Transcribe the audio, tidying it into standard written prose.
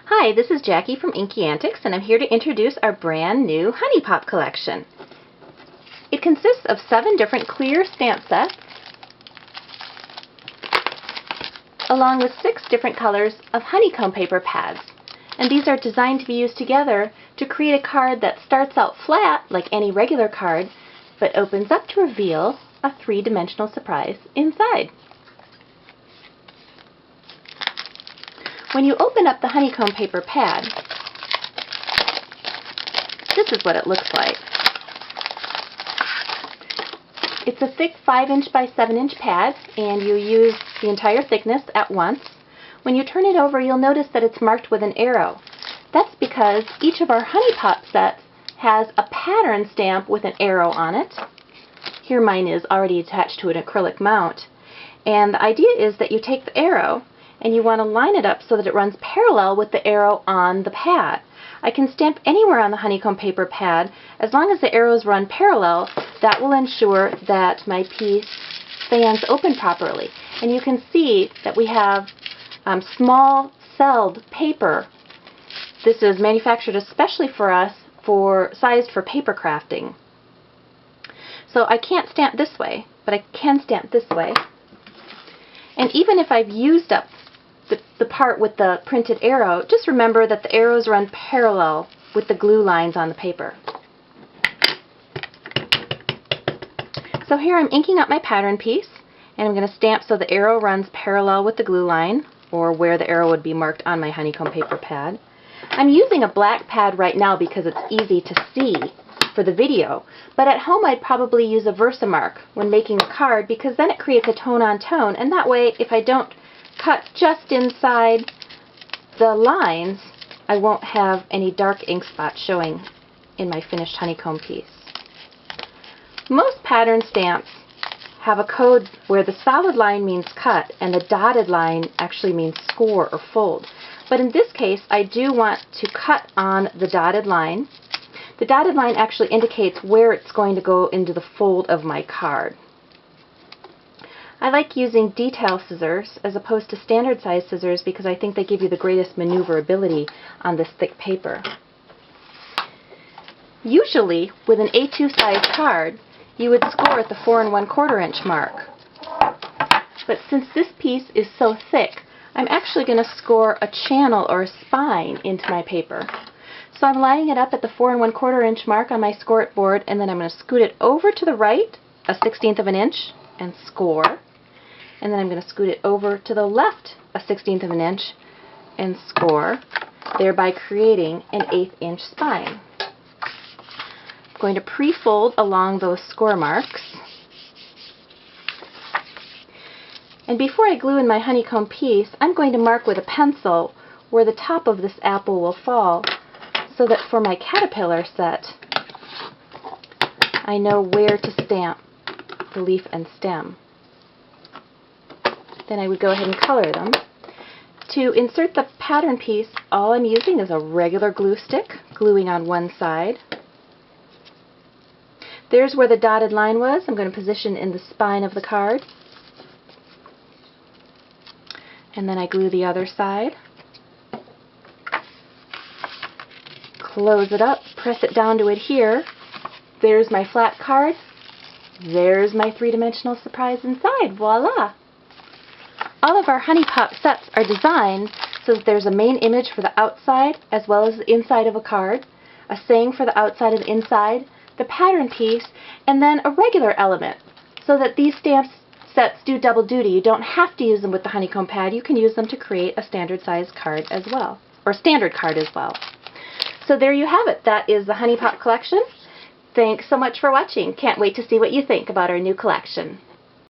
Hi, this is Jackie from Inky Antics, and I'm here to introduce our brand new HoneyPOP collection. It consists of 7 different clear stamp sets, along with 6 different colors of honeycomb paper pads. And these are designed to be used together to create a card that starts out flat, like any regular card, but opens up to reveal a 3-dimensional surprise inside. When you open up the honeycomb paper pad, this is what it looks like. It's a thick 5" by 7" pad, and you use the entire thickness at once. When you turn it over, you'll notice that it's marked with an arrow. That's because each of our HoneyPOP sets has a pattern stamp with an arrow on it. Here mine is already attached to an acrylic mount. And the idea is that you take the arrow and you want to line it up so that it runs parallel with the arrow on the pad. I can stamp anywhere on the honeycomb paper pad. As long as the arrows run parallel, that will ensure that my piece stands open properly. And you can see that we have small celled paper. This is manufactured especially for us, sized for paper crafting. So I can't stamp this way, but I can stamp this way. And even if I've used up the part with the printed arrow, just remember that the arrows run parallel with the glue lines on the paper. So here I'm inking up my pattern piece, and I'm going to stamp so the arrow runs parallel with the glue line, or where the arrow would be marked on my honeycomb paper pad. I'm using a black pad right now because it's easy to see for the video, but at home I'd probably use a Versamark when making a card, because then it creates a tone-on-tone, and that way if I don't cut just inside the lines, I won't have any dark ink spots showing in my finished honeycomb piece. Most pattern stamps have a code where the solid line means cut and the dotted line actually means score or fold. But in this case, I do want to cut on the dotted line. The dotted line actually indicates where it's going to go into the fold of my card. I like using detail scissors as opposed to standard size scissors because I think they give you the greatest maneuverability on this thick paper. Usually, with an A2 size card, you would score at the 4 1/4 inch mark. But since this piece is so thick, I'm actually going to score a channel or a spine into my paper. So I'm lining it up at the 4 1/4 inch mark on my score it board, and then I'm going to scoot it over to the right, a 1/16 of an inch, and score. And then I'm going to scoot it over to the left, a 1/16 of an inch, and score, thereby creating an 1/8 inch spine. I'm going to pre-fold along those score marks. And before I glue in my honeycomb piece, I'm going to mark with a pencil where the top of this apple will fall, so that for my caterpillar set, I know where to stamp the leaf and stem. Then I would go ahead and color them. To insert the pattern piece, all I'm using is a regular glue stick, gluing on one side. There's where the dotted line was. I'm going to position in the spine of the card. And then I glue the other side. Close it up, press it down to adhere. There's my flat card. There's my 3-dimensional surprise inside. Voila! All of our HoneyPOP sets are designed so that there's a main image for the outside as well as the inside of a card, a saying for the outside and inside, the pattern piece, and then a regular element, so that these stamp sets do double duty. You don't have to use them with the honeycomb pad. You can use them to create a standard size card as well, or standard card as well. So there you have it. That is the HoneyPOP collection. Thanks so much for watching. Can't wait to see what you think about our new collection.